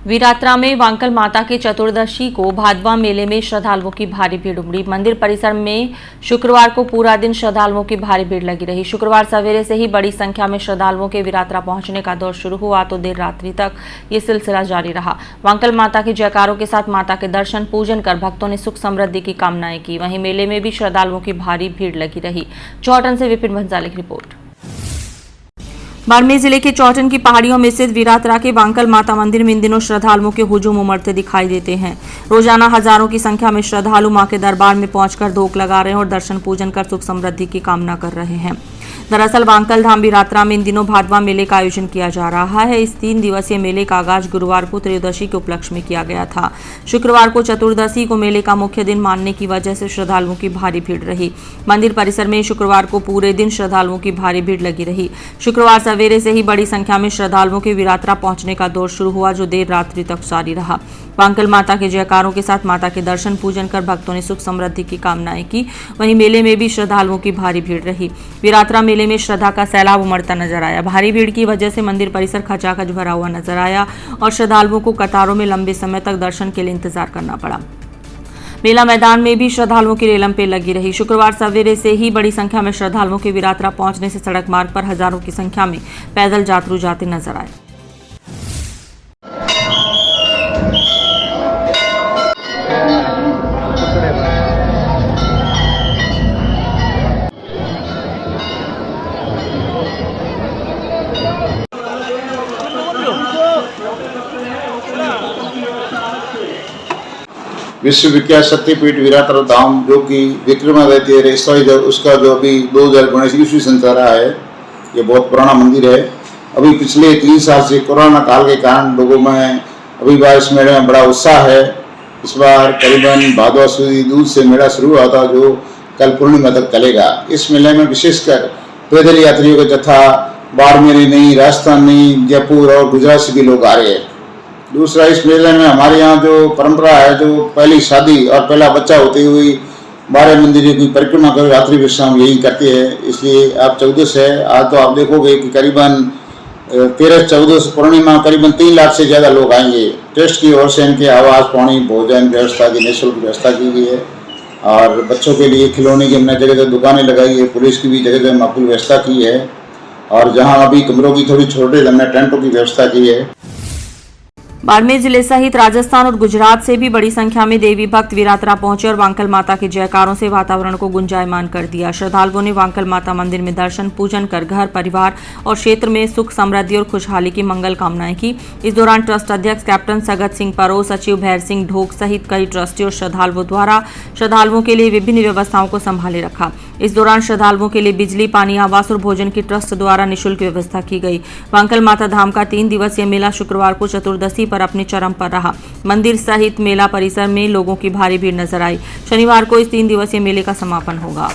वीरात्रा में वांकल माता के चतुर्दशी को भादवा मेले में श्रद्धालुओं की भारी भीड़ उमड़ी। मंदिर परिसर में शुक्रवार को पूरा दिन श्रद्धालुओं की भारी भीड़ लगी रही। शुक्रवार सवेरे से ही बड़ी संख्या में श्रद्धालुओं के वीरात्रा पहुंचने का दौर शुरू हुआ तो देर रात्रि तक ये सिलसिला जारी रहा। वांकल माता के जयकारों के साथ माता के दर्शन पूजन कर भक्तों ने सुख समृद्धि की कामनाएं की। वहीं मेले में भी श्रद्धालुओं की भारी भीड़ लगी रही। चौटन से विपिन भंसाली की रिपोर्ट। बाड़मेर जिले के चौटन की पहाड़ियों में स्थित वीरात्रा के वांकल माता मंदिर में इन दिनों श्रद्धालुओं के हुजूम उमड़ते दिखाई देते हैं। रोजाना हजारों की संख्या में श्रद्धालु मां के दरबार में पहुंचकर धोख लगा रहे हैं और दर्शन पूजन कर सुख समृद्धि की कामना कर रहे हैं। दरअसल वांकल धाम वीरात्रा में इन दिनों भादवा मेले का आयोजन किया जा रहा है। इस 3 दिवसीय मेले का आगाज गुरुवार को त्रयोदशी के उपलक्ष्य में किया गया था। शुक्रवार को चतुर्दशी को मेले का मुख्य दिन मानने की वजह से श्रद्धालुओं की भारी भीड़ रही। मंदिर परिसर में शुक्रवार को पूरे दिन श्रद्धालुओं की भारी भीड़ लगी रही। शुक्रवार सवेरे से ही बड़ी संख्या में श्रद्धालुओं के वीरात्रा पहुंचने का दौर शुरू हुआ जो देर रात्रि तक जारी रहा। वांकल माता के जयकारों के साथ माता के दर्शन पूजन कर भक्तों ने सुख समृद्धि की कामनाएं की। वहीं मेले में भी श्रद्धालुओं की भारी भीड़ रही। वीरात्रा मेले में श्रद्धा का सैलाब उमड़ता नजर आया। भारी भीड़ की वजह से मंदिर परिसर खचाखच भरा हुआ नजर आया और श्रद्धालुओं को कतारों में लंबे समय तक दर्शन के लिए इंतजार करना पड़ा। मेला मैदान में भी श्रद्धालुओं की रेलम पे लगी रही। शुक्रवार सवेरे से ही बड़ी संख्या में श्रद्धालुओं के वीरात्रा पहुंचने से सड़क मार्ग पर हजारों की संख्या में पैदल यात्रु जाते नजर आए। विश्वविख्यात शक्तिपीठ वीरात्रा धाम जो कि विक्रमादित्य उसका जो अभी 2019 ईस्वी सन चल रहा है, ये बहुत पुराना मंदिर है। अभी पिछले 3 साल से कोरोना काल के कारण लोगों में अभी बार इस मेले में बड़ा उत्साह है। इस बार करीबन भादवा सुदी दूध से मेला शुरू हुआ था जो कल पूर्णिमा तक चलेगा। इस मेले में विशेषकर पैदल यात्रियों का जत्था बाड़मेर नहीं, राजस्थान नहीं, जयपुर और गुजरात से भी लोग आ रहे हैं। दूसरा, इस मेले में हमारे यहाँ जो परंपरा है, जो पहली शादी और पहला बच्चा होते हुए 12 मंदिरों की परिक्रमा कर यात्री विश्राम यही करते हैं। इसलिए आप 14 है, आज तो आप देखोगे कि करीबन 13-14 पूर्णिमा करीबन 3 लाख से ज़्यादा लोग आएंगे। ट्रस्ट की ओर से इनके आवास, पानी, भोजन व्यवस्था की निःशुल्क व्यवस्था की गई है और बच्चों के लिए खिलौने की हमने जगह जगह दुकानें लगाई है। पुलिस की भी जगह जगह माकूल व्यवस्था की है और जहाँ अभी कमरों की थोड़ी छोटे हमने टेंटों की व्यवस्था की है। बाड़मेर जिले सहित राजस्थान और गुजरात से भी बड़ी संख्या में देवी भक्त वीरात्रा पहुंचे और वांकल माता के जयकारों से वातावरण को गुंजायमान कर दिया। श्रद्धालुओं ने वांकल माता मंदिर में दर्शन पूजन कर घर परिवार और क्षेत्र में सुख समृद्धि और खुशहाली की मंगल कामनाएं की। इस दौरान ट्रस्ट अध्यक्ष कैप्टन सगत सिंह परो, सचिव भैर सिंह ढोक सहित कई ट्रस्टी और श्रद्धालुओं द्वारा श्रद्धालुओं के लिए विभिन्न व्यवस्थाओं को संभाले रखा। इस दौरान श्रद्धालुओं के लिए बिजली, पानी, आवास और भोजन की ट्रस्ट द्वारा निःशुल्क व्यवस्था की गई। वांकल माता धाम का 3 दिवसीय मेला शुक्रवार को चतुर्दशी पर अपने चरम पर रहा। मंदिर सहित मेला परिसर में लोगों की भारी भीड़ नजर आई। शनिवार को इस 3 दिवसीय मेले का समापन होगा।